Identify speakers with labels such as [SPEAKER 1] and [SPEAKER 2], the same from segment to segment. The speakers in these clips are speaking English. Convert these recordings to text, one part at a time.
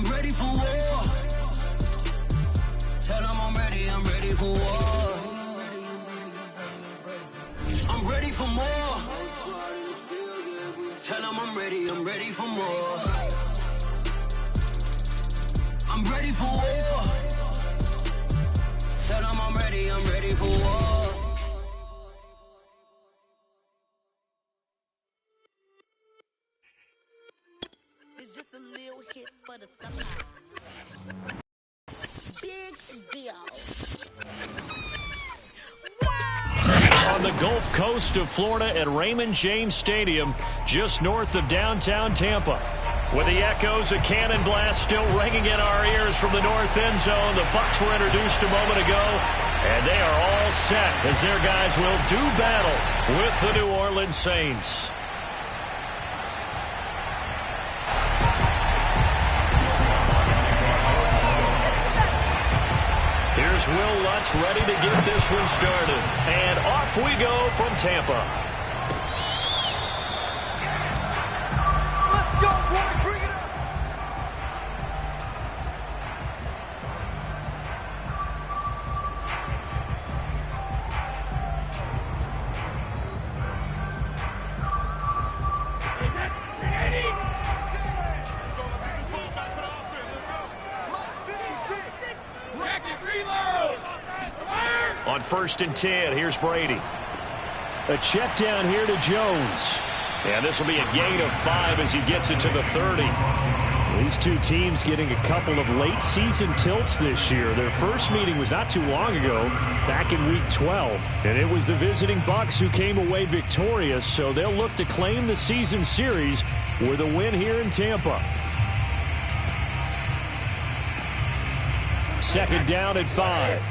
[SPEAKER 1] I'm ready for war. Tell them I'm ready for war. I'm ready for more. Tell them I'm ready for more. I'm ready for war. Tell them I'm ready for war.
[SPEAKER 2] It's just a little hit for the summer. Big deal.
[SPEAKER 3] On the Gulf Coast of Florida at Raymond James Stadium, just north of downtown Tampa. With the echoes of cannon blast still ringing in our ears from the north end zone, the Bucs were introduced a moment ago, and they are all set as their guys will do battle with the New Orleans Saints. Here's Will Lutz ready to get this one started. And off we go from Tampa.
[SPEAKER 4] Let's go, boy. Bring it up.
[SPEAKER 3] On 1st and 10, here's Brady. A check down here to Jones. And this will be a gain of 5 as he gets it to the 30. These two teams getting a couple of late season tilts this year. Their first meeting was not too long ago, back in week 12. And it was the visiting Bucs who came away victorious, so they'll look to claim the season series with a win here in Tampa. 2nd down at 5.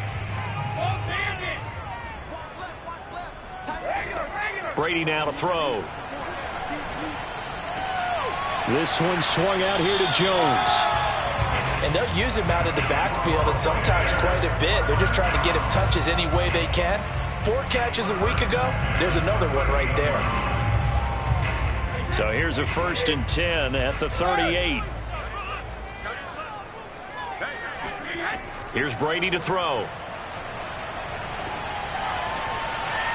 [SPEAKER 3] Brady now to throw. This one swung out here to Jones.
[SPEAKER 5] And they'll use him out in the backfield and sometimes quite a bit. They're just trying to get him touches any way they can. 4 catches a week ago. There's another one right there.
[SPEAKER 3] So here's a 1st and 10 at the 38. Here's Brady to throw.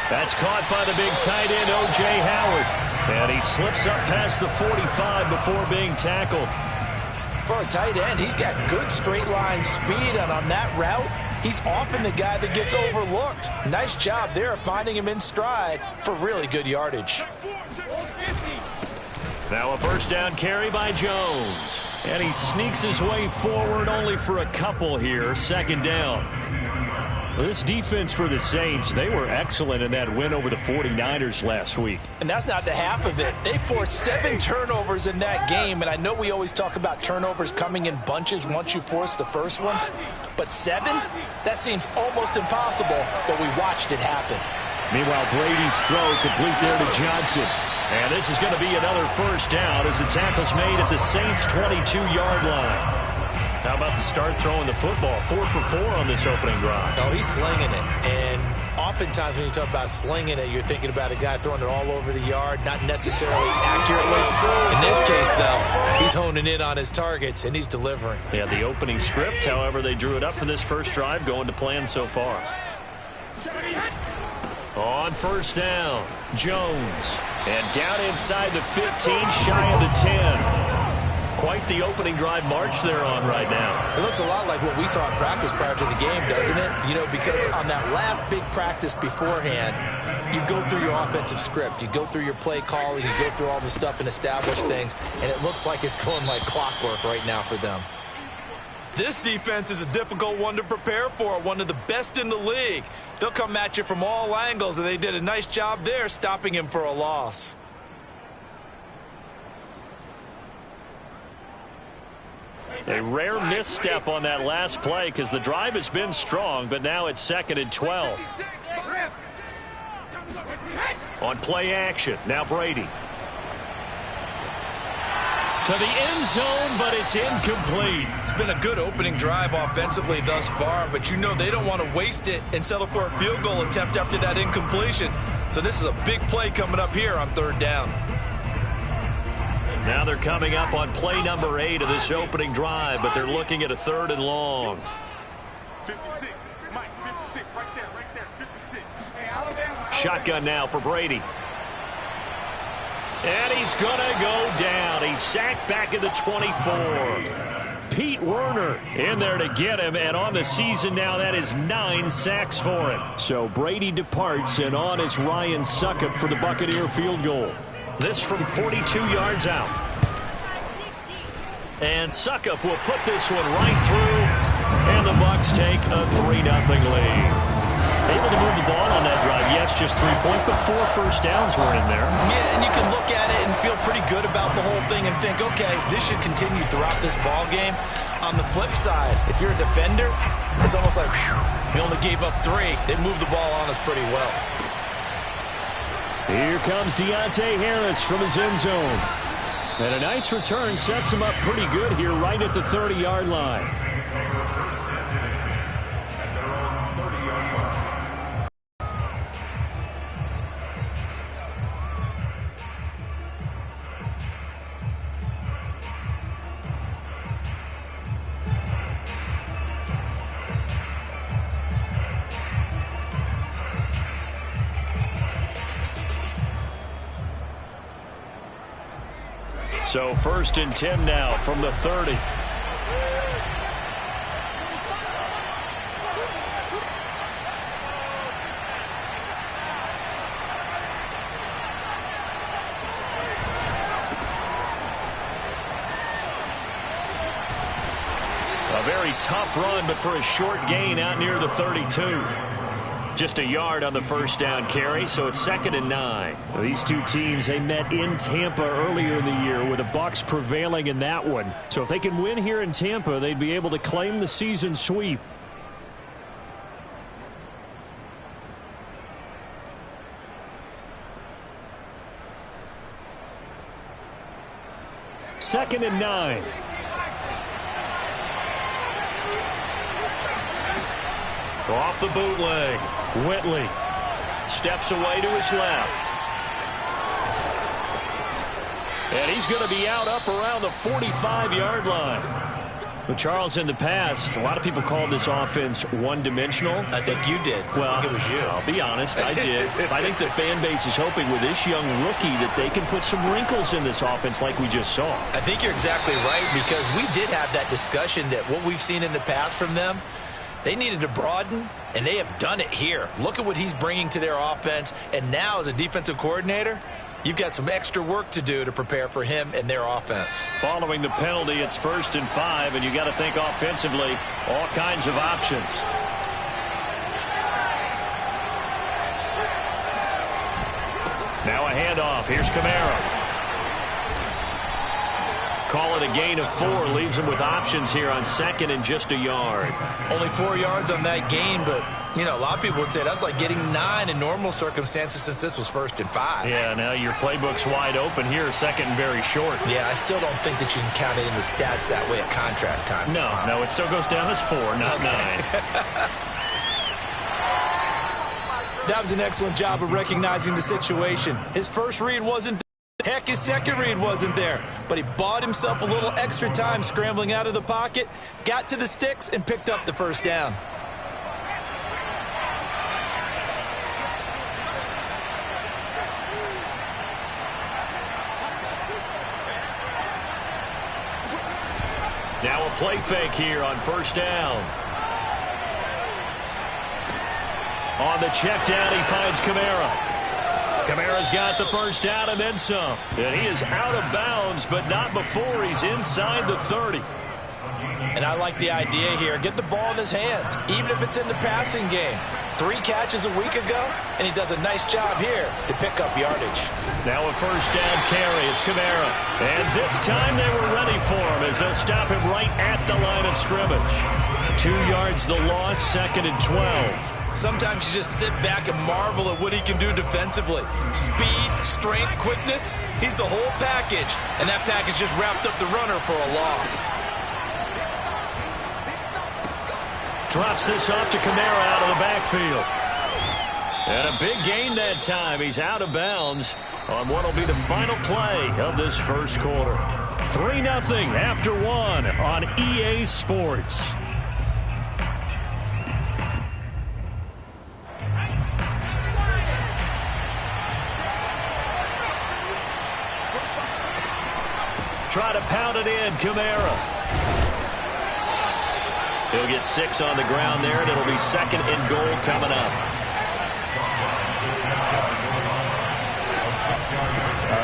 [SPEAKER 3] That's caught by the big tight end, O.J. Howard. And he slips up past the 45 before being tackled.
[SPEAKER 5] For a tight end, he's got good straight line speed, and on that route, he's often the guy that gets overlooked. Nice job there of finding him in stride for really good yardage.
[SPEAKER 3] Now a 1st down carry by Jones. And he sneaks his way forward only for a couple here. 2nd down. This defense for the Saints, they were excellent in that win over the 49ers last week.
[SPEAKER 5] And that's not the half of it. They forced 7 turnovers in that game, and I know we always talk about turnovers coming in bunches once you force the first one, but 7? That seems almost impossible, but we watched it happen.
[SPEAKER 3] Meanwhile, Brady's throw complete there to Johnson. And this is going to be another 1st down as the tackle's made at the Saints' 22-yard line. How about the start throwing the football? 4 for 4 on this opening drive.
[SPEAKER 5] Oh, he's slinging it. And oftentimes when you talk about slinging it, you're thinking about a guy throwing it all over the yard, not necessarily accurately. In this case, though, he's honing in on his targets, and he's delivering.
[SPEAKER 3] Yeah, the opening script, however, they drew it up for this first drive, going to plan so far. On 1st down, Jones. And down inside the 15, shy of the 10. Quite the opening drive march they're on right now.
[SPEAKER 5] It looks a lot like what we saw in practice prior to the game, doesn't it? You know, because on that last big practice beforehand, you go through your offensive script. You go through your play calling. You go through all the stuff and establish things. And it looks like it's going like clockwork right now for them. This defense is a difficult one to prepare for, one of the best in the league. They'll come at you from all angles, and they did a nice job there stopping him for a loss.
[SPEAKER 3] A rare misstep on that last play because the drive has been strong, but now it's 2nd and 12. On play action, now Brady. To the end zone, but it's incomplete.
[SPEAKER 5] It's been a good opening drive offensively thus far, but you know they don't want to waste it and settle for a field goal attempt after that incompletion. So this is a big play coming up here on 3rd down.
[SPEAKER 3] Now they're coming up on play number 8 of this opening drive, but they're looking at a 3rd and long.
[SPEAKER 4] 56. Mike, 56. Right there, 56.
[SPEAKER 3] Shotgun now for Brady. And he's going to go down. He's sacked back at the 24. Pete Werner in there to get him, and on the season now, that is 9 sacks for him. So Brady departs, and on is Ryan Succop for the Buccaneer field goal. This from 42 yards out. And Succop will put this one right through, and the Bucs take a 3-0 lead. Able to move the ball on that drive. Yes, just 3 points, but 4 first downs were in there.
[SPEAKER 5] Yeah, and you can look at it and feel pretty good about the whole thing and think, okay, this should continue throughout this ball game. On the flip side, if you're a defender, it's almost like, whew, we only gave up 3. They moved the ball on us pretty well.
[SPEAKER 3] Here comes Deontay Harris from his end zone. And a nice return sets him up pretty good here right at the 30-yard line. So 1st and 10 now from the 30. A very tough run, but for a short gain out near the 32. Just a yard on the first down carry, so it's 2nd and 9. These two teams, they met in Tampa earlier in the year with the Bucs prevailing in that one. So if they can win here in Tampa, they'd be able to claim the season sweep. Second and 9. Off the bootleg. Whitley steps away to his left. And he's going to be out up around the 45-yard line. But Charles, in the past, a lot of people called this offense one-dimensional.
[SPEAKER 5] I think you did.
[SPEAKER 3] Well,
[SPEAKER 5] I think it was you.
[SPEAKER 3] I'll be honest, I did. I think the fan base is hoping with this young rookie that they can put some wrinkles in this offense like we just saw.
[SPEAKER 5] I think you're exactly right, because we did have that discussion that what we've seen in the past from them, they needed to broaden, and they have done it here. Look at what he's bringing to their offense, and now as a defensive coordinator, you've got some extra work to do to prepare for him and their offense.
[SPEAKER 3] Following the penalty, it's 1st and 5, and you got to think offensively, all kinds of options. Now a handoff. Here's Kamara. Call it a gain of 4. Leaves him with options here on 2nd and just a yard.
[SPEAKER 5] Only 4 yards on that gain, but, you know, a lot of people would say that's like getting 9 in normal circumstances since this was 1st and 5.
[SPEAKER 3] Yeah, now your playbook's wide open here, 2nd and very short.
[SPEAKER 5] Yeah, I still don't think that you can count it in the stats that way at contract time.
[SPEAKER 3] No, it still goes down as 4, not 9.
[SPEAKER 5] That was an excellent job of recognizing the situation. His first read wasn't there. Heck, his second read wasn't there. But he bought himself a little extra time scrambling out of the pocket, got to the sticks, and picked up the first down.
[SPEAKER 3] Now a play fake here on 1st down. On the check down, he finds Kamara. Kamara's got the first down and then some. And he is out of bounds, but not before he's inside the 30.
[SPEAKER 5] And I like the idea here. Get the ball in his hands, even if it's in the passing game. 3 catches a week ago, and he does a nice job here to pick up yardage.
[SPEAKER 3] Now a first down carry. It's Kamara. And this time they were ready for him as they'll stop him right at the line of scrimmage. 2 yards the loss, 2nd and 12.
[SPEAKER 5] Sometimes you just sit back and marvel at what he can do defensively. Speed, strength, quickness, he's the whole package. And that package just wrapped up the runner for a loss.
[SPEAKER 3] Drops this off to Kamara out of the backfield. And a big gain that time. He's out of bounds on what will be the final play of this first quarter. 3-0 after 1 on EA Sports. Try to pound it in, Kamara. He'll get 6 on the ground there, and it'll be 2nd and goal coming up.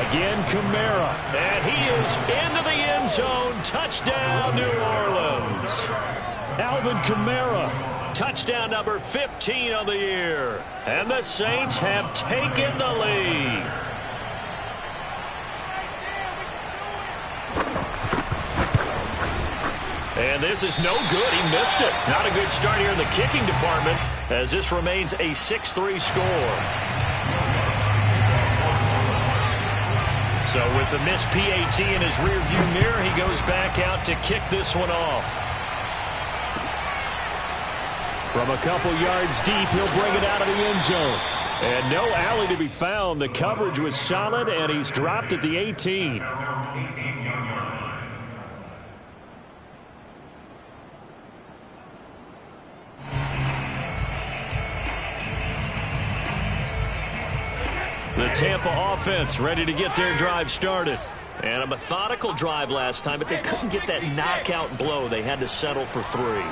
[SPEAKER 3] Again, Kamara. And he is into the end zone. Touchdown, New Orleans. Alvin Kamara. Touchdown number 15 on the year. And the Saints have taken the lead. And this is no good. He missed it. Not a good start here in the kicking department as this remains a 6-3 score. So with the missed PAT in his rearview mirror, he goes back out to kick this one off. From a couple yards deep, he'll bring it out of the end zone. And no alley to be found. The coverage was solid, and he's dropped at the 18. The Tampa offense ready to get their drive started. And a methodical drive last time, but they couldn't get that knockout blow. They had to settle for 3.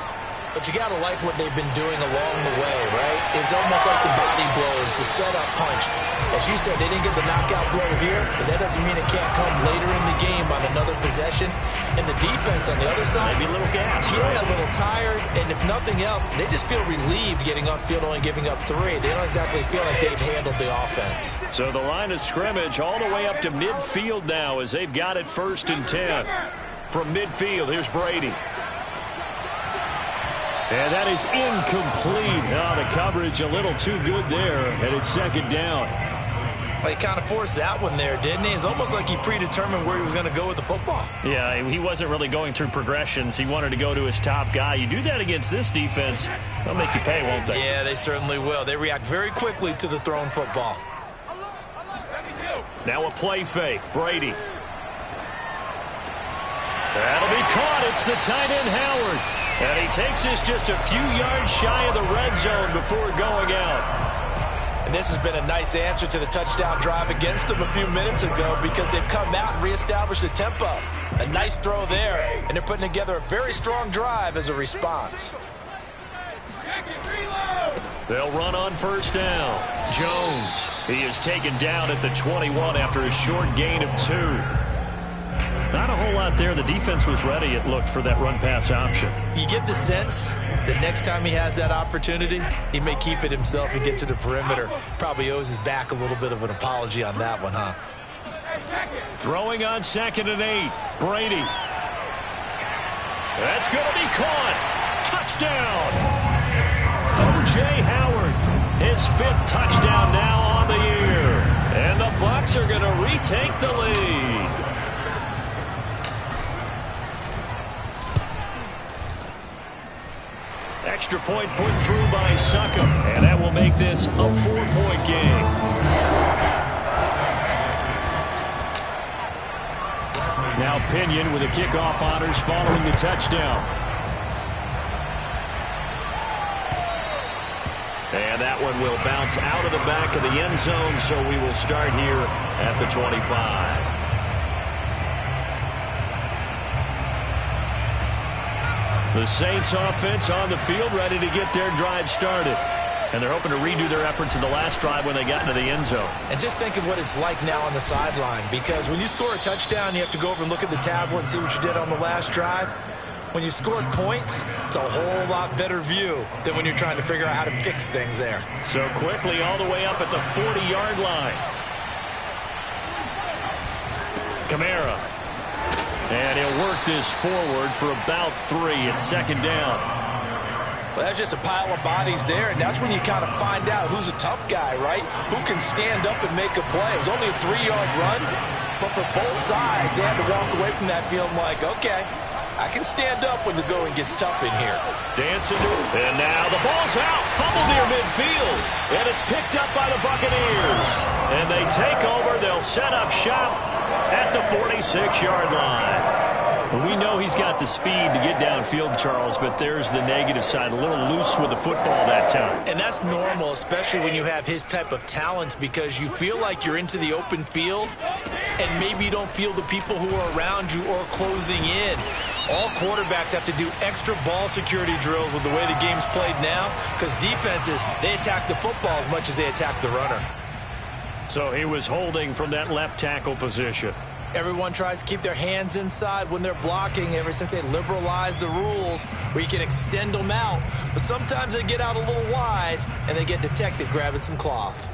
[SPEAKER 5] But you got to like what they've been doing along the way, right? It's almost like the body blows, the setup punch. As you said, they didn't get the knockout blow here, but that doesn't mean it can't come later in the game on another possession. And the defense on the other side,
[SPEAKER 3] maybe a little gas.
[SPEAKER 5] Yeah, a little tired. And if nothing else, they just feel relieved getting upfield, only giving up 3. They don't exactly feel like they've handled the offense.
[SPEAKER 3] So the line of scrimmage all the way up to midfield now as they've got it 1st and 10. From midfield, here's Brady. And that is incomplete. Oh, the coverage a little too good there, and it's 2nd down.
[SPEAKER 5] Well, he kind of forced that one there, didn't he? It's almost like he predetermined where he was going to go with the football.
[SPEAKER 3] Yeah, he wasn't really going through progressions. He wanted to go to his top guy. You do that against this defense, they'll make you pay, won't they?
[SPEAKER 5] Yeah, they certainly will. They react very quickly to the thrown football.
[SPEAKER 3] Now a play fake. Brady. That'll be caught. It's the tight end, Howard. And he takes this just a few yards shy of the red zone before going out.
[SPEAKER 5] And this has been a nice answer to the touchdown drive against them a few minutes ago because they've come out and reestablished the tempo. A nice throw there, and they're putting together a very strong drive as a response.
[SPEAKER 3] They'll run on 1st down. Jones, he is taken down at the 21 after a short gain of 2. Not a whole lot there. The defense was ready, it looked, for that run-pass option.
[SPEAKER 5] You get the sense that next time he has that opportunity, he may keep it himself and get to the perimeter. Probably owes his back a little bit of an apology on that one, huh?
[SPEAKER 3] Throwing on 2nd and 8. Brady. That's going to be caught. Touchdown. O.J. Howard. His 5th touchdown now on the year. And the Bucs are going to retake the lead. Extra point put through by Succop, and that will make this a 4-point game. Now Pinion with the kickoff honors following the touchdown. And that one will bounce out of the back of the end zone, so we will start here at the 25. The Saints offense on the field ready to get their drive started. And they're hoping to redo their efforts in the last drive when they got into the end zone.
[SPEAKER 5] And just think of what it's like now on the sideline, because when you score a touchdown, you have to go over and look at the tablet and see what you did on the last drive. When you scored points, it's a whole lot better view than when you're trying to figure out how to fix things there.
[SPEAKER 3] So quickly all the way up at the 40-yard line. Kamara. And he'll work this forward for about 3. It's 2nd down.
[SPEAKER 5] Well, that's just a pile of bodies there, and that's when you kind of find out who's a tough guy, right? Who can stand up and make a play. It was only a 3-yard run, but for both sides, they had to walk away from that feeling like, okay, I can stand up when the going gets tough in here.
[SPEAKER 3] Dancing to it. And now the ball's out. Fumble near midfield. And it's picked up by the Buccaneers. And they take over. They'll set up shop at the 46-yard line. We know he's got the speed to get downfield, Charles, but there's the negative side. A little loose with the football that time.
[SPEAKER 5] And that's normal, especially when you have his type of talents, because you feel like you're into the open field and maybe you don't feel the people who are around you or closing in. All quarterbacks have to do extra ball security drills with the way the game's played now, because defenses, they attack the football as much as they attack the runner.
[SPEAKER 3] So he was holding from that left tackle position.
[SPEAKER 5] Everyone tries to keep their hands inside when they're blocking ever since they liberalized the rules where you can extend them out. But sometimes they get out a little wide and they get detected grabbing some cloth.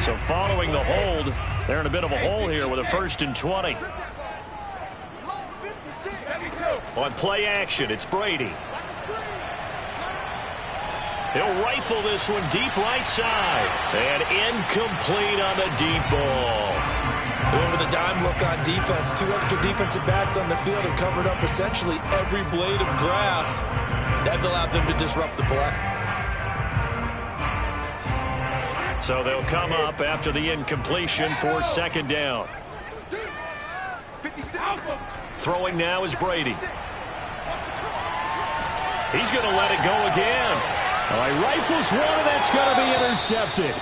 [SPEAKER 3] So following the hold, they're in a bit of a hole here with a 1st and 20. On play action, it's Brady. He'll rifle this one deep right side. And incomplete on the deep ball.
[SPEAKER 5] Going with a dime look on defense. 2 extra defensive backs on the field and covered up essentially every blade of grass. That allowed them to disrupt the play.
[SPEAKER 3] So they'll come up after the incompletion for 2nd down. Throwing now is Brady. He's going to let it go again.
[SPEAKER 6] All right, rifles one, and that's going to be intercepted.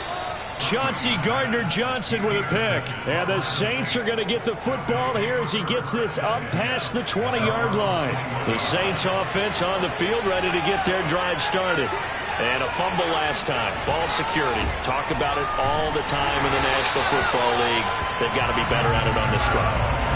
[SPEAKER 3] Chauncey Gardner-Johnson with a pick.
[SPEAKER 6] And the Saints are going to get the football here as he gets this up past the 20-yard line.
[SPEAKER 3] The Saints offense on the field ready to get their drive started. And a fumble last time. Ball security. Talk about it all the time in the National Football League. They've got to be better at it on this drive.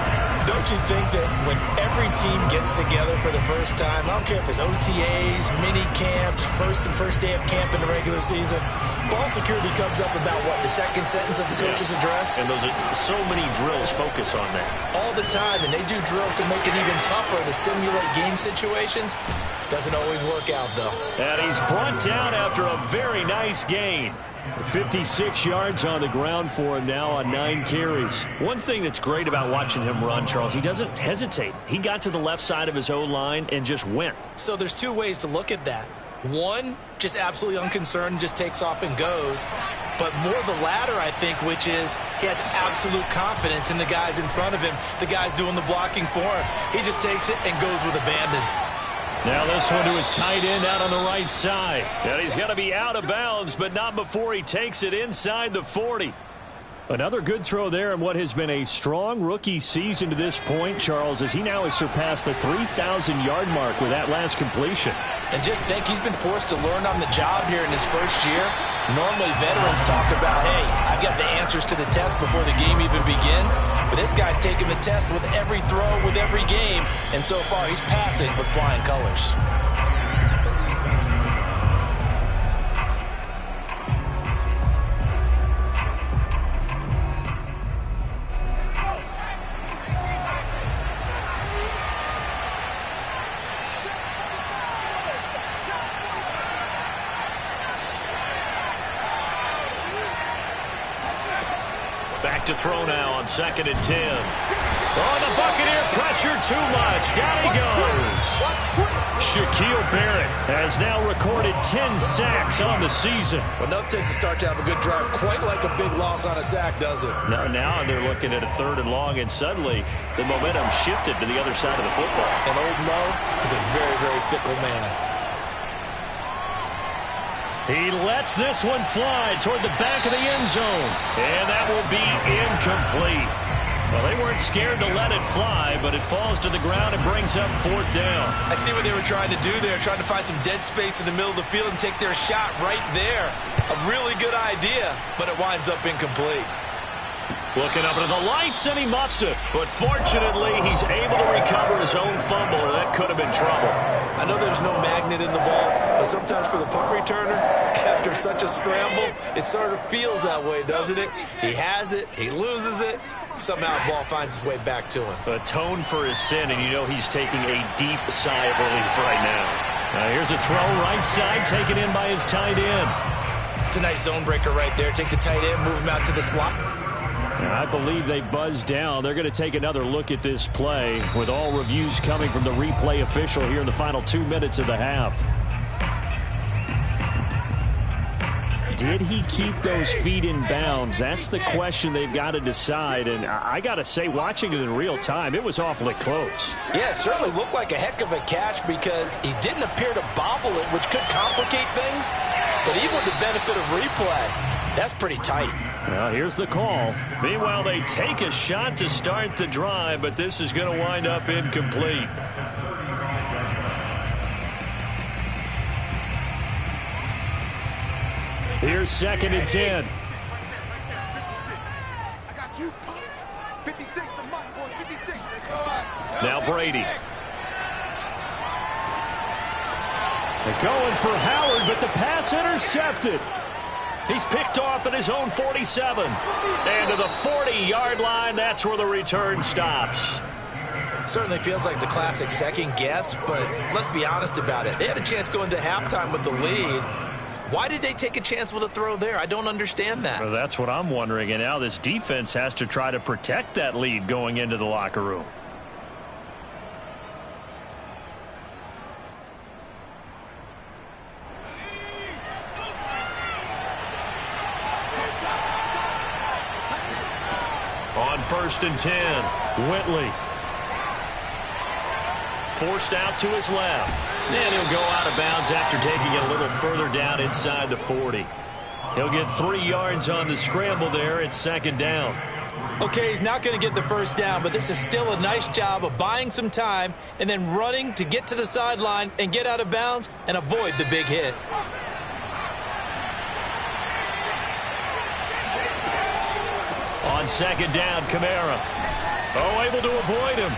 [SPEAKER 5] Don't you think that when every team gets together for the first time, I don't care if it's OTAs, mini camps, first day of camp in the regular season, ball security comes up about, what, the second sentence of the coach's address?
[SPEAKER 3] And those are so many drills focus on that.
[SPEAKER 5] All the time, and they do drills to make it even tougher to simulate game situations. Doesn't always work out, though.
[SPEAKER 3] And he's brought down after a very nice gain.
[SPEAKER 6] 56 yards on the ground for him now on 9 carries.
[SPEAKER 3] One thing that's great about watching him run, Charles, he doesn't hesitate. He got to the left side of his O-line and just went.
[SPEAKER 5] So there's 2 ways to look at that. One, just absolutely unconcerned, just takes off and goes. But more the latter, I think, which is he has absolute confidence in the guys in front of him, the guys doing the blocking for him. He just takes it and goes with abandon.
[SPEAKER 3] Now this one to his tight end out on the right side. And he's going to be out of bounds, but not before he takes it inside the 40.
[SPEAKER 6] Another good throw there in what has been a strong rookie season to this point, Charles, as he now has surpassed the 3,000-yard mark with that last completion.
[SPEAKER 5] And just think, he's been forced to learn on the job here in his first year. Normally, veterans talk about, hey, I've got the answers to the test before the game even begins. But this guy's taking the test with every throw, with every game. And so far, he's passing with flying colors.
[SPEAKER 3] Back to throw now on 2nd and 10. Oh, the Buccaneer pressure too much. Down he goes. Shaquille Barrett has now recorded 10 sacks on the season.
[SPEAKER 5] Well, enough takes to start to have a good drive. Quite like a big loss on a sack, does it?
[SPEAKER 3] Now they're looking at a 3rd and long, and suddenly the momentum shifted to the other side of the football.
[SPEAKER 5] And old Mo is a very, very fickle man.
[SPEAKER 3] He lets this one fly toward the back of the end zone. And that will be incomplete. Well, they weren't scared to let it fly, but it falls to the ground and brings up 4th down.
[SPEAKER 5] I see what they were trying to do there, trying to find some dead space in the middle of the field and take their shot right there. A really good idea, but it winds up incomplete.
[SPEAKER 3] Looking up into the lights, and he muffs it. But fortunately, he's able to recover his own fumble, or that could have been trouble.
[SPEAKER 5] I know there's no magnet in the ball, but sometimes for the punt returner, after such a scramble, it sort of feels that way, doesn't it? He has it, he loses it, somehow the ball finds its way back to him.
[SPEAKER 3] Atone for his sin, and you know he's taking a deep sigh of relief right now. Now here's a throw right side, taken in by his tight end.
[SPEAKER 5] It's a nice zone breaker right there. Take the tight end, move him out to the slot.
[SPEAKER 6] And I believe they buzzed down. They're going to take another look at this play with all reviews coming from the replay official here in the final 2 minutes of the half. Did he keep those feet in bounds? That's the question they've got to decide. And I got to say, watching it in real time, it was awfully close.
[SPEAKER 5] Yeah, it certainly looked like a heck of a catch because he didn't appear to bobble it, which could complicate things. But even with the benefit of replay, that's pretty tight.
[SPEAKER 6] Well, here's the call. Meanwhile, they take a shot to start the drive, but this is going to wind up incomplete. Here's 2nd and 10.
[SPEAKER 4] I got you. 56, the mic, boys. 56.
[SPEAKER 6] Now Brady. They're going for Howard, but the pass intercepted. He's picked off at his own 47. And to the 40-yard line, that's where the return stops.
[SPEAKER 5] Certainly feels like the classic second guess, but let's be honest about it. They had a chance going to halftime with the lead. Why did they take a chance with a throw there? I don't understand that.
[SPEAKER 6] Well, that's what I'm wondering. And now this defense has to try to protect that lead going into the locker room. On 1st and 10, Whitley. Forced out to his left. And he'll go out of bounds after taking it a little further down inside the 40. He'll get 3 yards on the scramble there. It's 2nd down.
[SPEAKER 5] Okay, he's not going to get the first down, but this is still a nice job of buying some time and then running to get to the sideline and get out of bounds and avoid the big hit.
[SPEAKER 6] On 2nd down, Kamara. Oh, able to avoid him.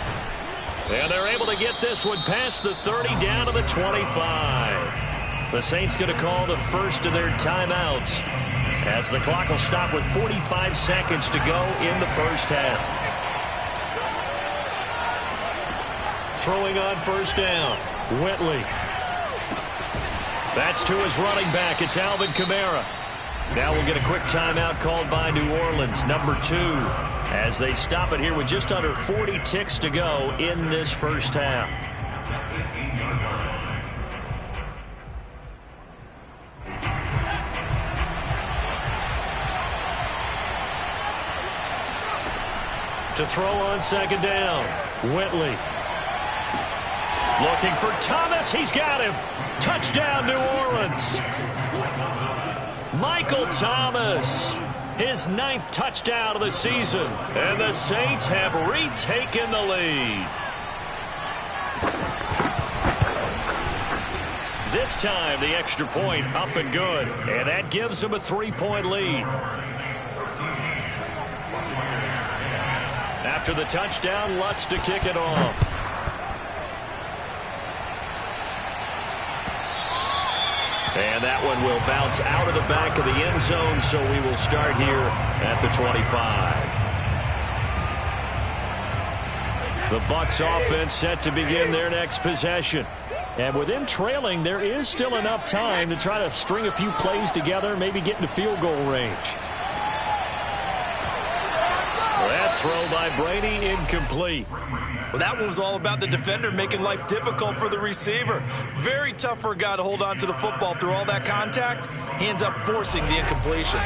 [SPEAKER 6] And they're able to get this one past the 30 down to the 25. The Saints going to call the first of their timeouts as the clock will stop with 45 seconds to go in the first half. Throwing on 1st down, Whitley. That's to his running back. It's Alvin Kamara. Now we'll get a quick timeout called by New Orleans, number 2, as they stop it here with just under 40 ticks to go in this first half. To throw on 2nd down, Whitley. Looking for Thomas. He's got him. Touchdown, New Orleans. Michael Thomas, his 9th touchdown of the season, and the Saints have retaken the lead. This time, the extra point up and good, and that gives them a 3-point lead. After the touchdown, Lutz to kick it off. And that one will bounce out of the back of the end zone, so we will start here at the 25. The Bucs offense set to begin their next possession. And with them trailing, there is still enough time to try to string a few plays together, maybe get into field goal range. That throw by Brady, incomplete.
[SPEAKER 5] Well, that one was all about the defender making life difficult for the receiver. Very tough for a guy to hold on to the football through all that contact. He ends up forcing the incompletion.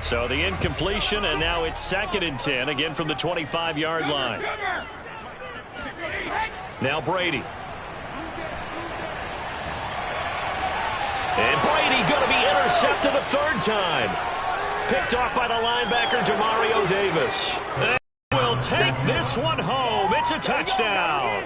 [SPEAKER 6] So the incompletion, and now it's 2nd and 10, again from the 25-yard line. Now Brady. And Brady going to be intercepted a 3rd time. Picked off by the linebacker, Demario Davis. And will take this one home. It's a touchdown.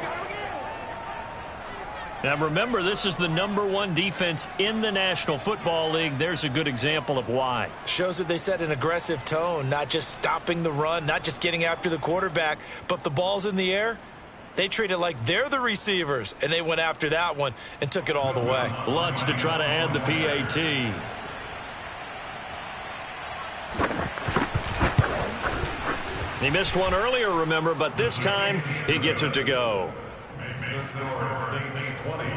[SPEAKER 6] Now remember, this is the number 1 defense in the National Football League. There's a good example of why.
[SPEAKER 5] Shows that they set an aggressive tone, not just stopping the run, not just getting after the quarterback, but the ball's in the air. They treat it like they're the receivers, and they went after that one and took it all the way.
[SPEAKER 6] Lutz to try to add the PAT. He missed one earlier, remember, but this time he gets it to go.
[SPEAKER 4] The score, Saints 20,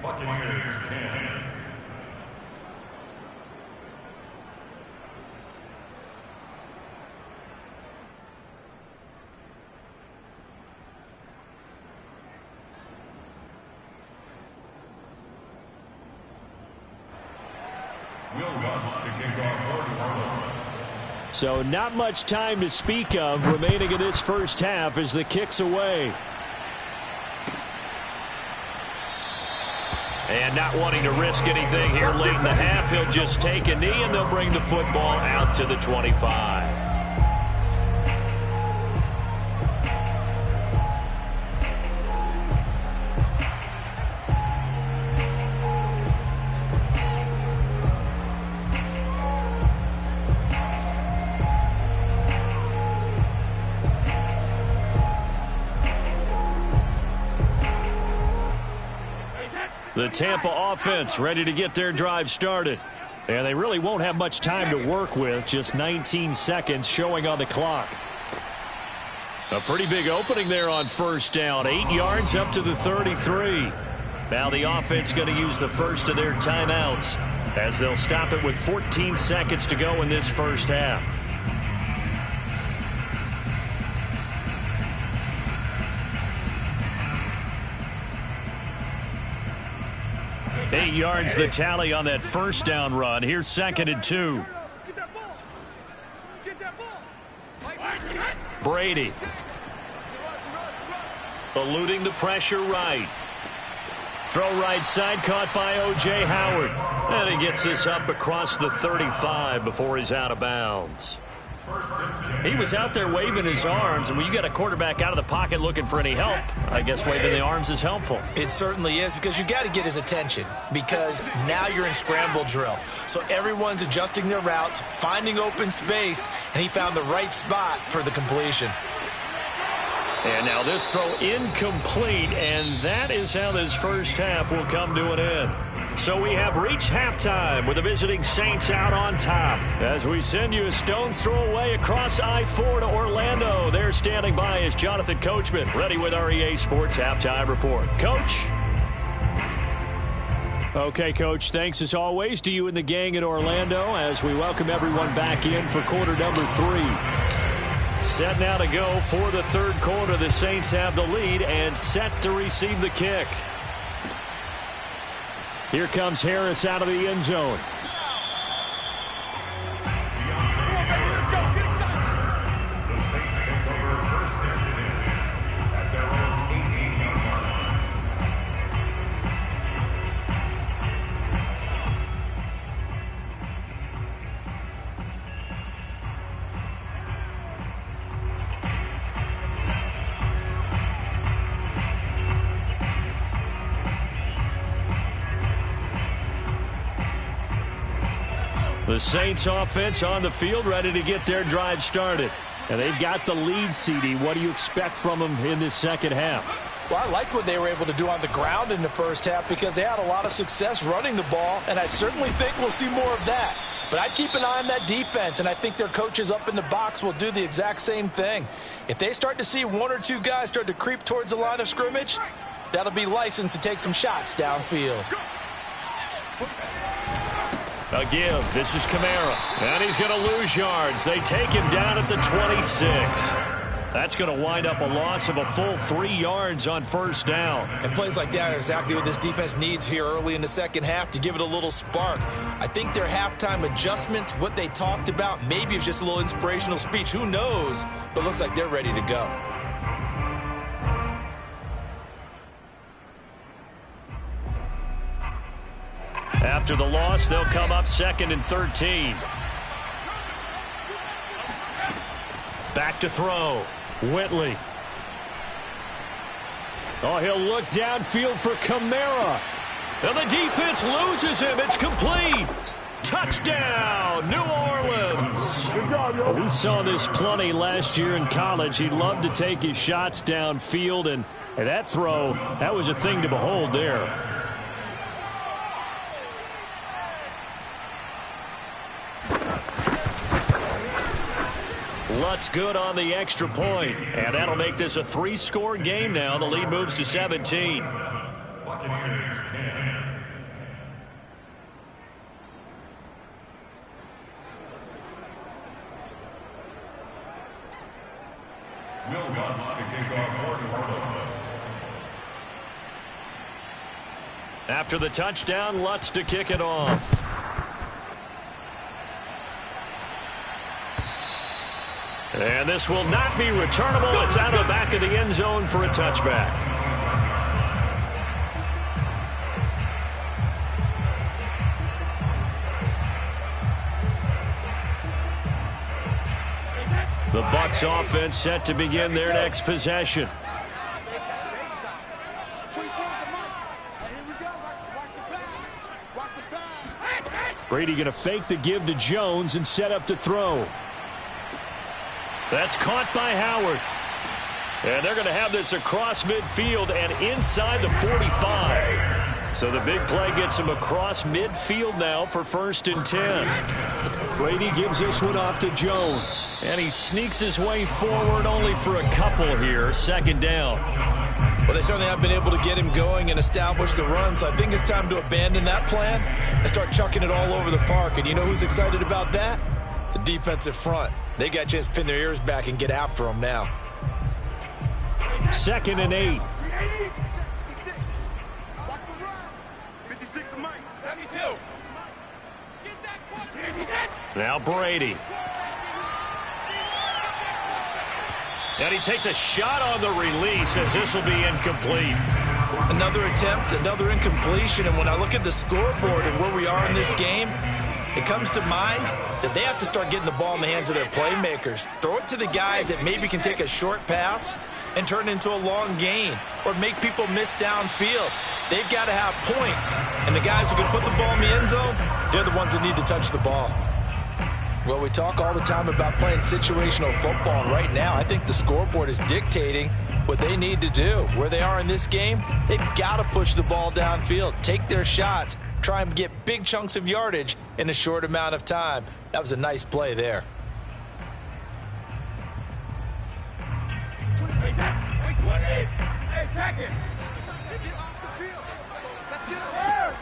[SPEAKER 4] Buccaneers 10.
[SPEAKER 3] So not much time to speak of remaining in this first half as the kick's away.
[SPEAKER 6] And not wanting to risk anything here late in the half, he'll just take a knee and they'll bring the football out to the 25. The Tampa offense ready to get their drive started. And they really won't have much time to work with. Just 19 seconds showing on the clock. A pretty big opening there on first down. 8 yards up to the 33. Now the offense going to use the first of their timeouts as they'll stop it with 14 seconds to go in this first half. 8 yards the tally on that first down run. Here's 2nd and 2. Brady. Eluding the pressure right. Throw right side caught by O.J. Howard. And he gets this up across the 35 before he's out of bounds. He was out there waving his arms, and when you got a quarterback out of the pocket looking for any help, I guess waving the arms is helpful.
[SPEAKER 5] It certainly is, because you got to get his attention, because now you're in scramble drill. So everyone's adjusting their routes, finding open space, and he found the right spot for the completion.
[SPEAKER 6] And now this throw incomplete, and that is how this first half will come to an end. So we have reached halftime with the visiting Saints out on top. As we send you a stone's throw away across I-4 to Orlando. There standing by is Jonathan Coachman, ready with our EA Sports Halftime Report. Coach?
[SPEAKER 3] Okay, Coach, thanks as always to you and the gang in Orlando as we welcome everyone back in for quarter number 3. Set now to go for the third quarter. The Saints have the lead and set to receive the kick. Here comes Harris out of the end zone.
[SPEAKER 7] The Saints take over 1st and 10 at their own 18-yard line.
[SPEAKER 3] The Saints offense on the field ready to get their drive started. And they've got the lead, CD. What do you expect from them in this second half?
[SPEAKER 5] Well, I liked what they were able to do on the ground in the first half because they had a lot of success running the ball, and I certainly think we'll see more of that. But I'd keep an eye on that defense, and I think their coaches up in the box will do the exact same thing. If they start to see 1 or 2 guys start to creep towards the line of scrimmage, that'll be licensed to take some shots downfield.
[SPEAKER 6] A give. This is Kamara. And he's going to lose yards. They take him down at the 26. That's going to wind up a loss of a full 3 yards on first down.
[SPEAKER 5] And plays like that are exactly what this defense needs here early in the second half to give it a little spark. I think their halftime adjustment, what they talked about, maybe it was just a little inspirational speech. Who knows? But looks like they're ready to go.
[SPEAKER 6] After the loss, they'll come up 2nd and 13. Back to throw. Whitley.
[SPEAKER 3] Oh, he'll look downfield for Kamara.
[SPEAKER 6] And the defense loses him. It's complete. Touchdown, New Orleans.
[SPEAKER 3] We saw this plenty last year in college. He loved to take his shots downfield, and that throw, that was a thing to behold there.
[SPEAKER 6] Lutz good on the extra point, and that'll make this a 3-score game now. The lead moves to 17.
[SPEAKER 7] Buccaneers 10. Will Lutz to kick off for Orlando.
[SPEAKER 6] After the touchdown, Lutz to kick it off.
[SPEAKER 3] And this will not be returnable. It's out of the back of the end zone for a touchback. The Bucs offense set to begin their next possession. Brady going to fake the give to Jones and set up to throw. That's caught by Howard. And they're going to have this across midfield and inside the 45. So the big play gets him across midfield now for 1st and 10. Brady gives this one off to Jones. And he sneaks his way forward only for a couple here. 2nd down.
[SPEAKER 5] Well, they certainly have been able to get him going and establish the run, so I think it's time to abandon that plan and start chucking it all over the park. And you know who's excited about that? The defensive front. They got a chance to pin their ears back and get after them now.
[SPEAKER 3] 2nd and 8. Now Brady. And he takes a shot on the release as this will be incomplete.
[SPEAKER 5] Another attempt, another incompletion. And when I look at the scoreboard and where we are in this game, it comes to mind that they have to start getting the ball in the hands of their playmakers. Throw it to the guys that maybe can take a short pass and turn it into a long gain or make people miss downfield. They've got to have points. And the guys who can put the ball in the end zone, they're the ones that need to touch the ball. Well, we talk all the time about playing situational football, and right now I think the scoreboard is dictating what they need to do. Where they are in this game, they've got to push the ball downfield, take their shots, try and get big chunks of yardage in a short amount of time. That was a nice play there.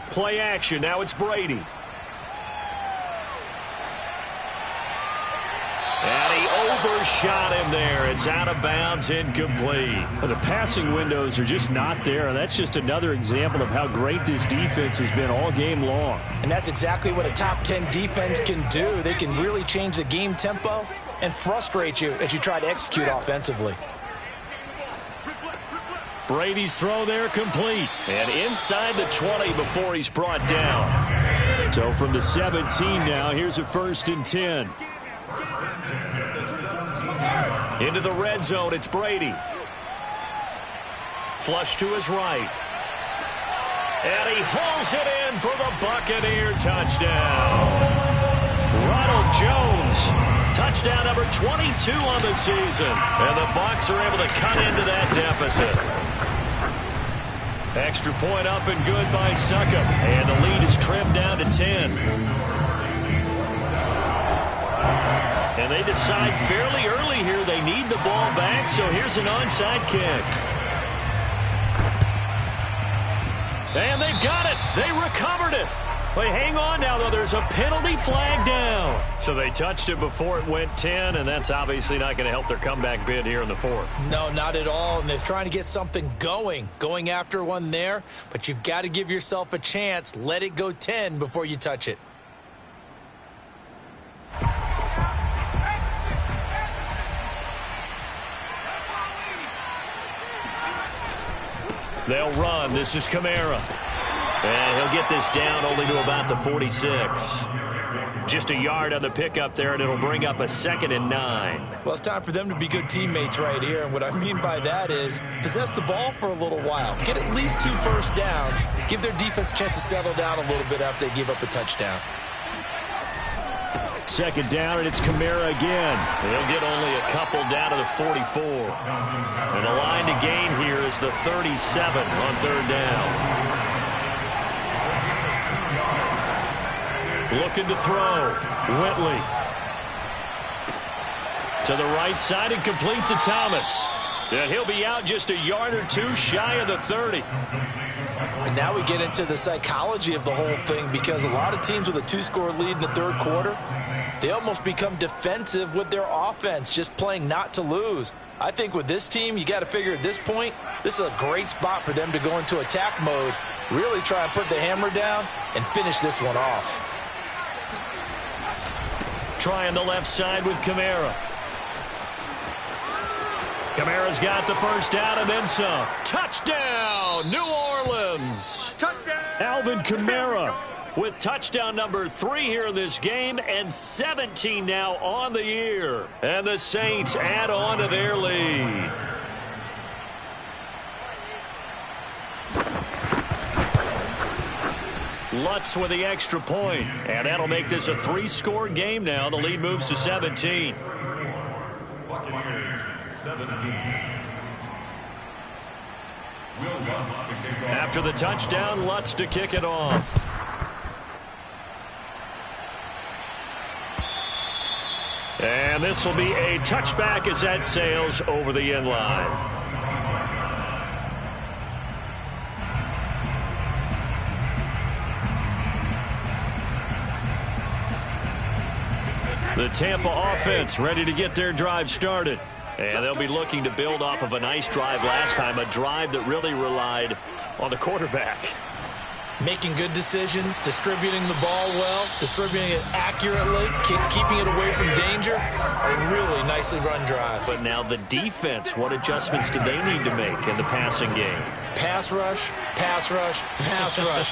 [SPEAKER 3] Play action. Now it's Brady. And he overshot him there. It's out of bounds, incomplete. Well, the passing windows are just not there. That's just another example of how great this defense has been all game long.
[SPEAKER 5] And that's exactly what a top 10 defense can do. They can really change the game tempo and frustrate you as you try to execute offensively.
[SPEAKER 3] Brady's throw there complete. And inside the 20 before he's brought down. So from the 17 now, here's a 1st and 10. Into the red zone, it's Brady. Flush to his right. And he hauls it in for the Buccaneer touchdown. Ronald Jones, touchdown number 22 on the season. And the Bucs are able to cut into that deficit. Extra point up and good by Succop. And the lead is trimmed down to 10. And they decide fairly early here they need the ball back, so here's an onside kick. And they've got it. They recovered it. But hang on now, though. There's a penalty flag down. So they touched it before it went 10, and that's obviously not going to help their comeback bid here in the 4th.
[SPEAKER 5] No, not at all. And they're trying to get something going after one there. But you've got to give yourself a chance. Let it go 10 before you touch it.
[SPEAKER 3] They'll run. This is Kamara. And he'll get this down only to about the 46. Just a yard on the pickup there, and it'll bring up a 2nd and 9.
[SPEAKER 5] Well, it's time for them to be good teammates right here. And what I mean by that is possess the ball for a little while. Get at least 2 first downs. Give their defense a chance to settle down a little bit after they give up a touchdown.
[SPEAKER 3] 2nd down, and it's Kamara again. He'll get only a couple down to the 44. And the line to gain here is the 37 on 3rd down. Looking to throw. Whitley. To the right side and complete to Thomas. And he'll be out just a yard or 2 shy of the 30.
[SPEAKER 5] And now we get into the psychology of the whole thing, because a lot of teams with a 2-score lead in the 3rd quarter, they almost become defensive with their offense, just playing not to lose. I think with this team, you got to figure at this point, this is a great spot for them to go into attack mode, really try and put the hammer down and finish this one off.
[SPEAKER 3] Trying the left side with Kamara. Kamara's got the first down and then some. Touchdown, New Orleans.
[SPEAKER 4] Touchdown!
[SPEAKER 3] Alvin Kamara with touchdown number 3 here in this game, and 17 now on the year. And the Saints add on to their lead. Lutz with the extra point, and that'll make this a 3-score game now. The lead moves to 17.
[SPEAKER 7] Buccaneers 17. Will Lutz to kick off.
[SPEAKER 3] After the touchdown, Lutz to kick it off. And this will be a touchback as that sails over the end line. The Tampa offense ready to get their drive started. And they'll be looking to build off of a nice drive last time, a drive that really relied on the quarterback.
[SPEAKER 5] Making good decisions, distributing the ball well, distributing it accurately, keeping it away from danger. A really nicely run drive.
[SPEAKER 3] But now the defense, what adjustments do they need to make in the passing game?
[SPEAKER 5] Pass rush, pass rush, pass rush.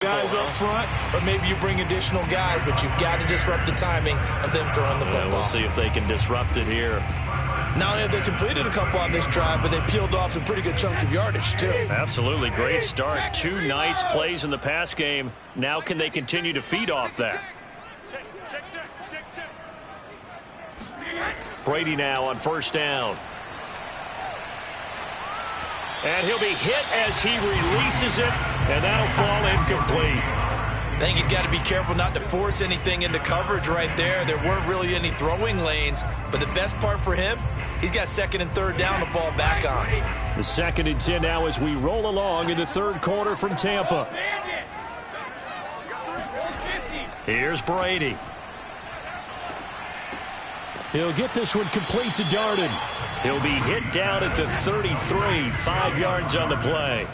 [SPEAKER 5] Guys up front, or maybe you bring additional guys, but you've got to disrupt the timing of them throwing the football.
[SPEAKER 3] We'll see if they can disrupt it here.
[SPEAKER 5] Not only have they completed a couple on this drive, but they peeled off some pretty good chunks of yardage, too.
[SPEAKER 3] Absolutely. Great start. 2 nice plays in the pass game. Now can they continue to feed off that? Brady now on first down. And he'll be hit as he releases it, and that'll fall incomplete.
[SPEAKER 5] I think he's got to be careful not to force anything into coverage right there. There weren't really any throwing lanes, but the best part for him, he's got 2nd and 3rd down to fall back on.
[SPEAKER 3] The 2nd and 10 now as we roll along in the 3rd quarter from Tampa. Here's Brady. He'll get this one complete to Darden. He'll be hit down at the 33, 5 yards on the play.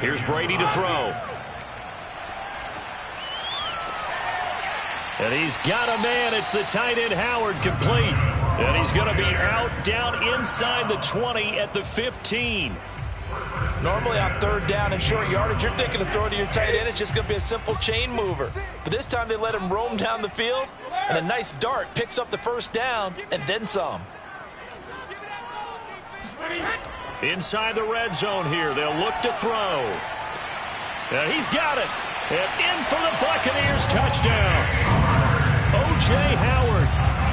[SPEAKER 3] Here's Brady to throw. And he's got a man. It's the tight end Howard, complete. And he's going to be out down inside the 20 at the 15.
[SPEAKER 5] Normally on 3rd down and short yardage, you're thinking to throw to your tight end. It's just going to be a simple chain mover. But this time they let him roam down the field, and a nice dart picks up the 1st down and then some.
[SPEAKER 3] Inside the red zone here. They'll look to throw. And he's got it. And in for the Buccaneers touchdown. O.J. Howard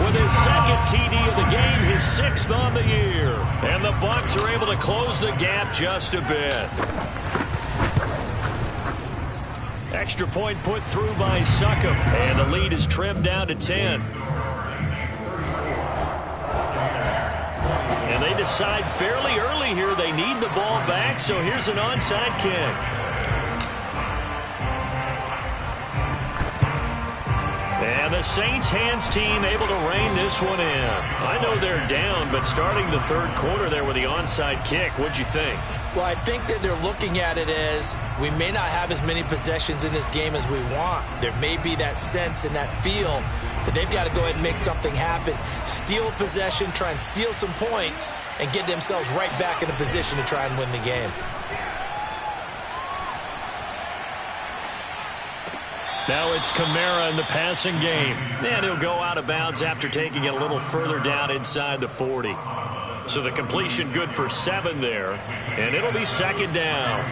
[SPEAKER 3] with his 2nd TD of the game, his 6th on the year. And the Bucs are able to close the gap just a bit. Extra point put through by Succop. And the lead is trimmed down to 10. And they decide fairly early here they need the ball back, so here's an onside kick. And the Saints hands team able to rein this one in. I know they're down, but starting the 3rd quarter there with the onside kick, what'd you think?
[SPEAKER 5] Well, I think that they're looking at it as we may not have as many possessions in this game as we want. There may be that sense and that feel that they've got to go ahead and make something happen, steal a possession, try and steal some points, and get themselves right back in a position to try and win the game.
[SPEAKER 3] Now it's Kamara in the passing game. And he'll go out of bounds after taking it a little further down inside the 40. So the completion good for 7 there. And it'll be 2nd down.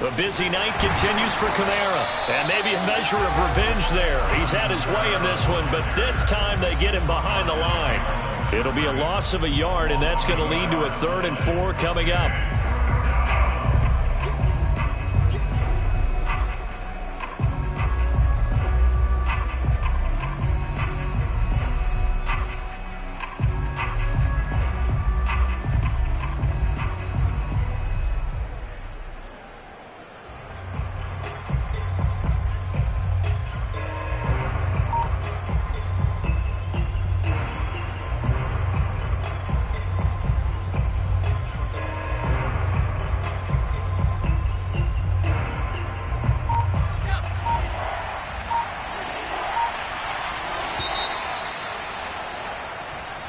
[SPEAKER 3] A busy night continues for Kamara. And maybe a measure of revenge there. He's had his way in this one, but this time they get him behind the line. It'll be a loss of a yard, and that's going to lead to a 3rd and 4 coming up.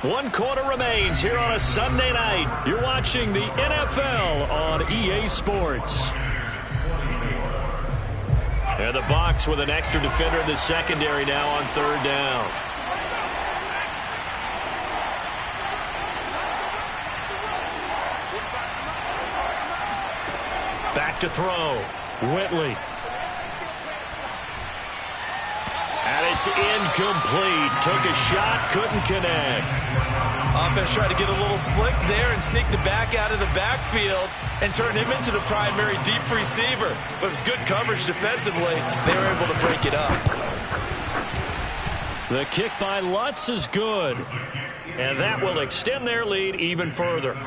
[SPEAKER 6] 1 quarter remains here on a Sunday night. You're watching the NFL on EA Sports. And the Bucs with an extra defender in the secondary now on 3rd down. Back to throw. Whitley. And it's incomplete. Took a shot, couldn't connect.
[SPEAKER 5] Offense tried to get a little slick there and sneak the back out of the backfield and turn him into the primary deep receiver. But it was good coverage defensively. They were able to break it up.
[SPEAKER 6] The kick by Lutz is good. And that will extend their lead even further.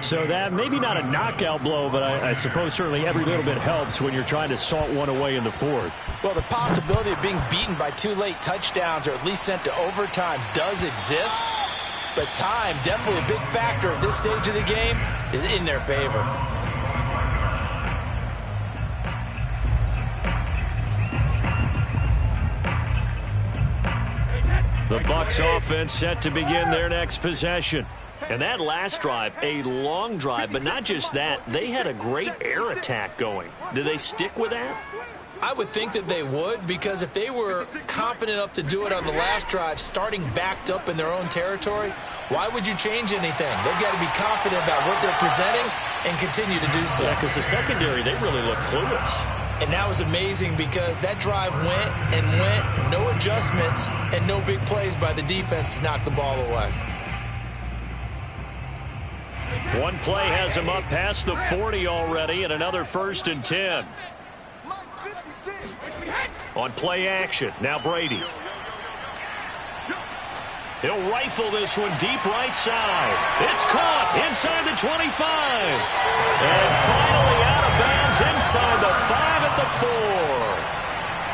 [SPEAKER 3] So that maybe not a knockout blow, but I suppose certainly every little bit helps when you're trying to salt one away in the 4th.
[SPEAKER 5] Well, the possibility of being beaten by 2 late touchdowns or at least sent to overtime does exist. But time, definitely a big factor at this stage of the game, is in their favor.
[SPEAKER 6] The Bucs offense set to begin their next possession. And that last drive, a long drive, but not just that, they had a great air attack going. Do they stick with that?
[SPEAKER 5] I would think that they would, because if they were confident enough to do it on the last drive, starting backed up in their own territory, why would you change anything? They've got to be confident about what they're presenting and continue to do so.
[SPEAKER 6] Yeah, because the secondary, they really look clueless.
[SPEAKER 5] And that was amazing because that drive went and went, no adjustments, and no big plays by the defense to knock the ball away.
[SPEAKER 6] One play has him up past the 40 already, and another 1st and 10. On play action, now Brady. He'll rifle this one deep right side. It's caught inside the 25. And finally out of bounds inside the 5 at the 4.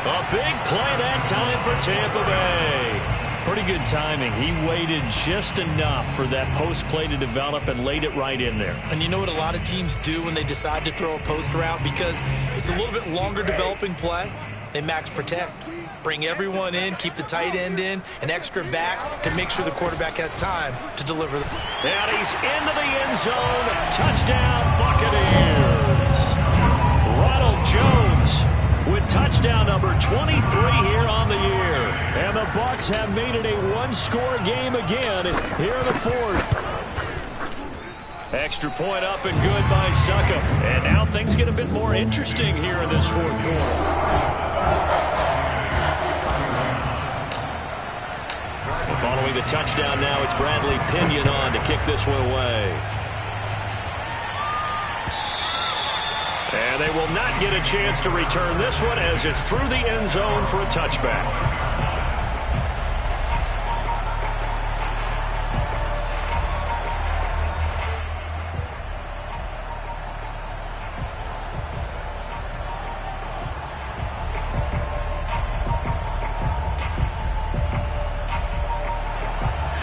[SPEAKER 6] A big play that time for Tampa Bay.
[SPEAKER 3] Pretty good timing. He waited just enough for that post play to develop and laid it right in there.
[SPEAKER 5] And you know what a lot of teams do when they decide to throw a post route? Because it's a little bit longer developing play. They max protect. Bring everyone in, keep the tight end in, an extra back to make sure the quarterback has time to deliver.
[SPEAKER 6] And he's into the end zone. Touchdown, Buccaneers. Ronald Jones with touchdown number 23 here on the year.
[SPEAKER 3] And the Bucs have made it a one-score game again here in the 4th.
[SPEAKER 6] Extra point up and good by Suckup. And now things get a bit more interesting here in this 4th quarter. Following the touchdown now, it's Bradley Pinion on to kick this one away. And they will not get a chance to return this one as it's through the end zone for a touchback.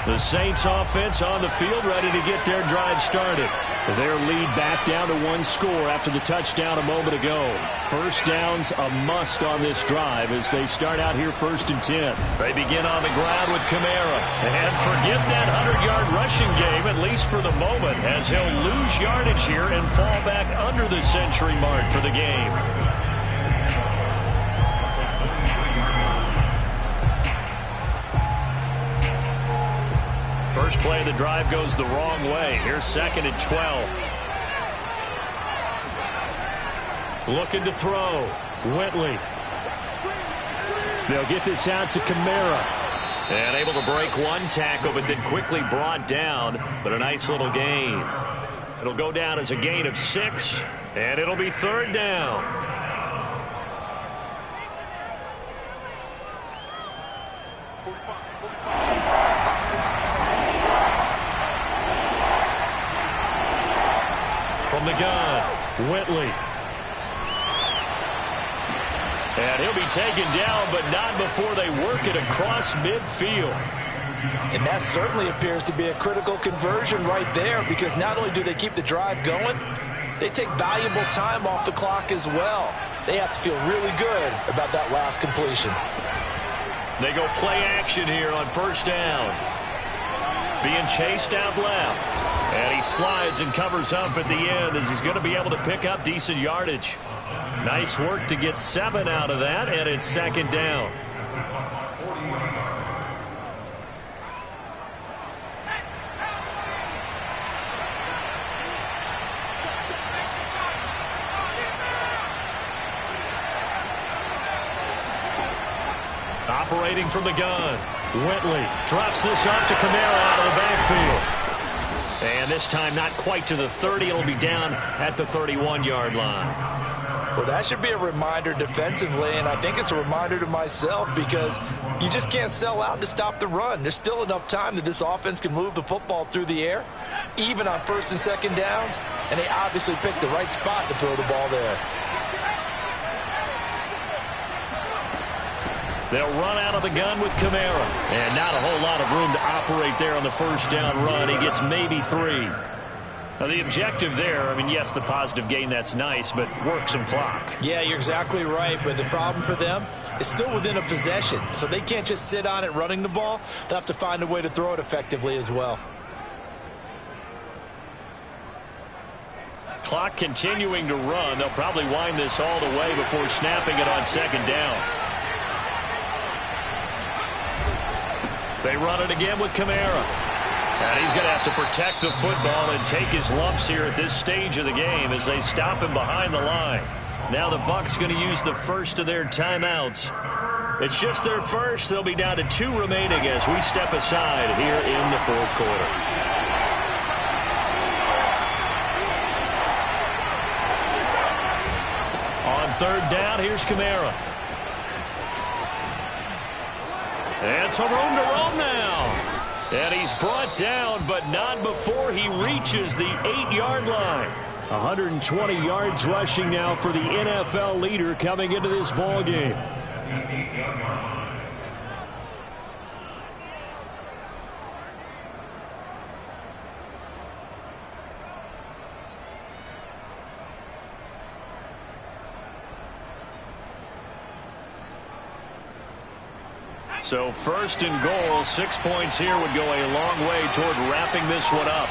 [SPEAKER 6] The Saints offense on the field ready to get their drive started. Their lead back down to 1 score after the touchdown a moment ago. 1st down's a must on this drive as they start out here 1st and 10. They begin on the ground with Kamara. And forget that 100-yard rushing game, at least for the moment, as he'll lose yardage here and fall back under the century mark for the game. First play of the drive goes the wrong way. Here's 2nd and 12. Looking to throw. Whitley.
[SPEAKER 3] They'll get this out to Kamara.
[SPEAKER 6] And able to break one tackle, but then quickly brought down. But a nice little gain. It'll go down as a gain of 6, and it'll be 3rd down. From the gun, Whitley. And he'll be taken down, but not before they work it across midfield.
[SPEAKER 5] And that certainly appears to be a critical conversion right there, because not only do they keep the drive going, they take valuable time off the clock as well. They have to feel really good about that last completion.
[SPEAKER 6] They go play action here on 1st down. being chased out left. And he slides and covers up at the end as he's going to be able to pick up decent yardage. Nice work to get 7 out of that, and it's second down. Operating from the gun. Whitley drops this off to Kamara out of the backfield. And this time not quite to the 30. It'll be down at the 31-yard line.
[SPEAKER 5] Well, that should be a reminder defensively, and I think it's a reminder to myself because you just can't sell out to stop the run. There's still enough time that this offense can move the football through the air, even on first and second downs, and they obviously picked the right spot to throw the ball there.
[SPEAKER 6] They'll run out of the gun with Kamara. And not a whole lot of room to operate there on the first down run. He gets maybe 3. Now, the objective there, I mean, yes, the positive gain, that's nice, but work some clock.
[SPEAKER 5] Yeah, you're exactly right, but the problem for them is still within a possession, so they can't just sit on it running the ball. They'll have to find a way to throw it effectively as well.
[SPEAKER 6] Clock continuing to run. They'll probably wind this all the way before snapping it on second down. They run it again with Kamara. And he's going to have to protect the football and take his lumps here at this stage of the game as they stop him behind the line. Now the Bucs going to use the first of their timeouts. It's just their first. They'll be down to 2 remaining as we step aside here in the fourth quarter. On third down, here's Kamara. And some room to roam now. And he's brought down, but not before he reaches the 8-yard line. 120 yards rushing now for the NFL leader coming into this ball game. So first and goal, 6 points here would go a long way toward wrapping this one up.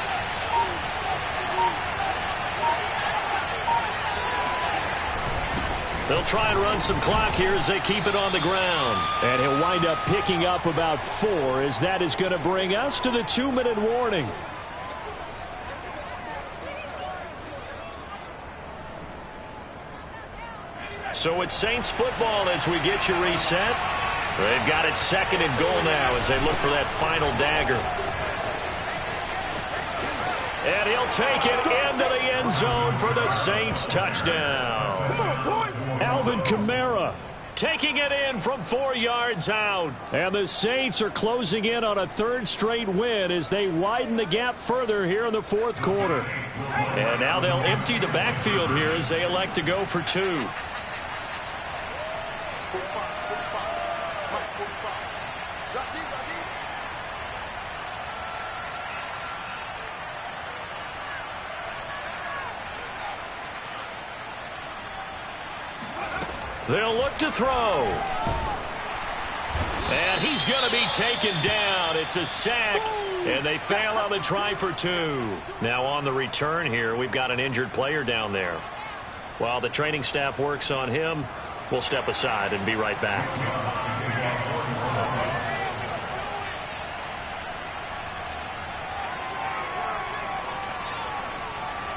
[SPEAKER 6] They'll try and run some clock here as they keep it on the ground. And he'll wind up picking up about 4 as that is going to bring us to the 2-minute warning. So it's Saints football as we get you reset. They've got it second and goal now as they look for that final dagger. And he'll take it into the end zone for the Saints touchdown.
[SPEAKER 4] Come on, boy.
[SPEAKER 6] Alvin Kamara taking it in from 4 yards out. And the Saints are closing in on a 3rd straight win as they widen the gap further here in the fourth quarter. And now they'll empty the backfield here as they elect to go for 2. They'll look to throw. And he's going to be taken down. It's a sack, and they fail on the try for 2. Now on the return here, we've got an injured player down there. While the training staff works on him, we'll step aside and be right back.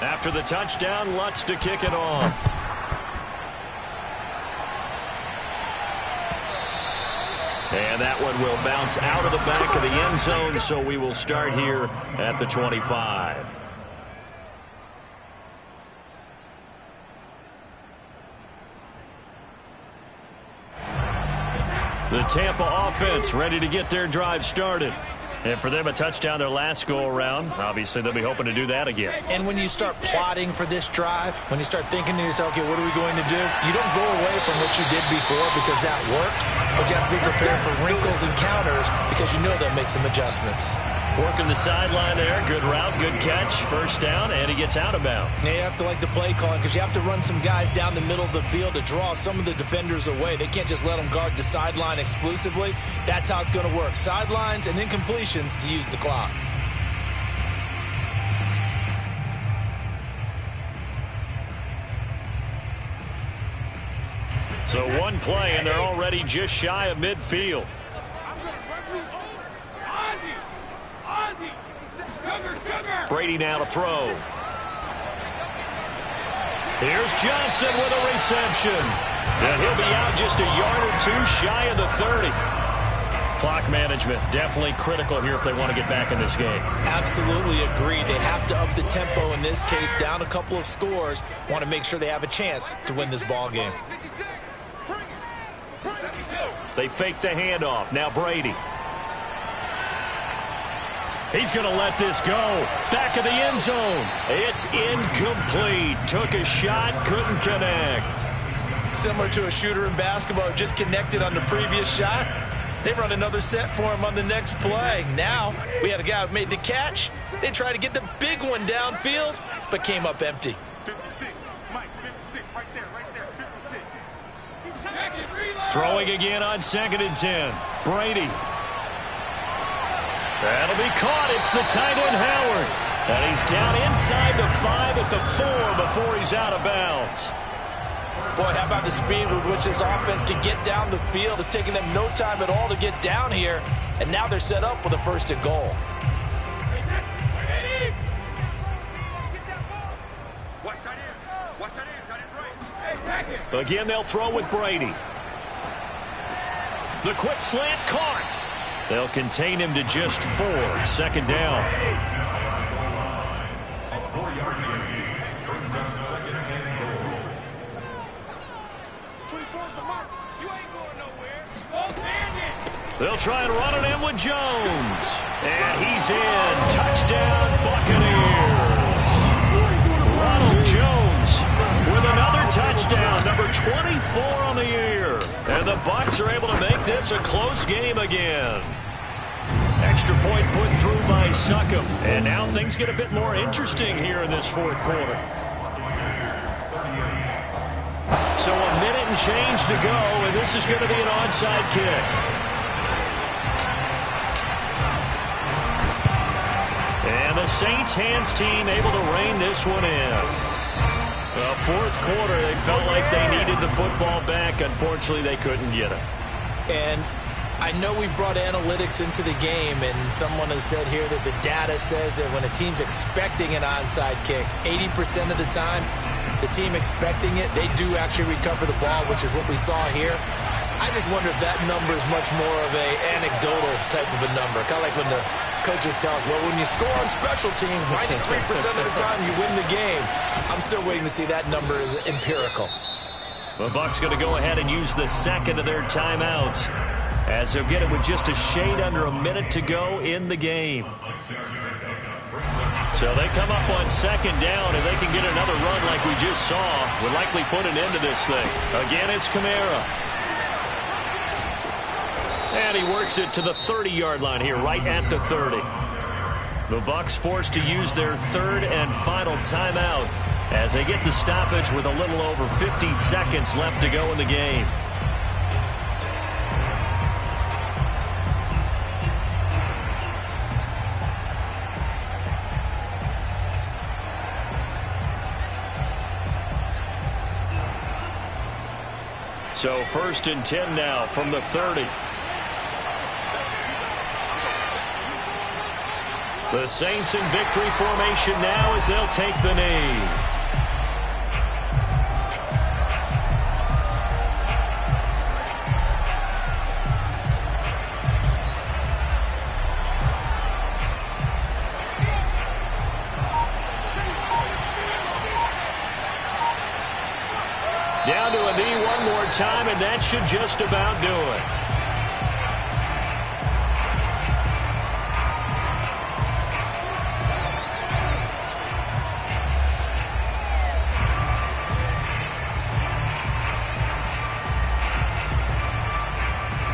[SPEAKER 6] After the touchdown, Lutz to kick it off. And that one will bounce out of the back of the end zone, so we will start here at the 25. The Tampa offense ready to get their drive started. And for them, a touchdown their last go-around. Obviously, they'll be hoping to do that again.
[SPEAKER 5] And when you start plotting for this drive, when you start thinking to yourself, okay, what are we going to do? You don't go away from what you did before because that worked, but you have to be prepared for wrinkles and counters because you know they'll make some adjustments.
[SPEAKER 6] Working the sideline there. Good route, good catch. First down, and he gets out of bounds.
[SPEAKER 5] Yeah, you have to like the play calling because you have to run some guys down the middle of the field to draw some of the defenders away. They can't just let them guard the sideline exclusively. That's how it's going to work. Sidelines and incompletions to use the clock.
[SPEAKER 3] So one play, and they're already just shy of midfield. Brady now to throw. Here's Johnson with a reception. And he'll be out just a yard or two shy of the 30. Clock management definitely critical here if they want to get back in this game.
[SPEAKER 5] Absolutely agree. They have to up the tempo in this case, down a couple of scores. Want to make sure they have a chance to win this ball game.
[SPEAKER 3] They fake the handoff. Now Brady. He's going to let this go. Back of the end zone. It's incomplete. Took a shot, couldn't connect.
[SPEAKER 5] Similar to a shooter in basketball, just connected on the previous shot. They run another set for him on the next play. Now, we had a guy who made the catch. They tried to get the big one downfield, but came up empty.
[SPEAKER 4] 56, Mike, 56, right there, 56.
[SPEAKER 3] Throwing again on 2nd and 10. Brady. That'll be caught. It's the tight end, Howard. And he's down inside the 5 at the 4 before he's out of bounds.
[SPEAKER 5] Boy, how about the speed with which this offense can get down the field? It's taking them no time at all to get down here. And now they're set up with a 1st and goal.
[SPEAKER 3] Again, they'll throw with Brady. The quick slant caught. They'll contain him to just 4. 2nd down. They'll try and run it in with Jones. And he's in. Touchdown, Buccaneers. Ronald Jones with another touchdown, number 24 on the year. And the Bucs are able to make this a close game again. Extra point put through by Succop. And now things get a bit more interesting here in this 4th quarter. So a minute and change to go, and this is going to be an onside kick. And the Saints hands team able to rein this one in. The 4th quarter, they felt like they needed the football back. Unfortunately, they couldn't get it.
[SPEAKER 5] And I know we brought analytics into the game, and someone has said here that the data says that when a team's expecting an onside kick, 80% of the time, the team expecting it, they do actually recover the ball, which is what we saw here. I just wonder if that number is much more of a anecdotal type of a number. Kind of like when the coaches tell us, well, when you score on special teams, 93% of the time you win the game. I'm still waiting to see that number is empirical.
[SPEAKER 3] The Bucs going to go ahead and use the 2nd of their timeouts, as they'll get it with just a shade under a minute to go in the game. So they come up on 2nd down, and they can get another run like we just saw. Would likely put an end to this thing. Again, it's Kamara. And he works it to the 30-yard line here, right at the 30. The Bucs forced to use their 3rd and final timeout as they get the stoppage with a little over 50 seconds left to go in the game. So 1st and 10 now from the 30. The Saints in victory formation now as they'll take the knee. Down to a knee one more time, and that should just about do it.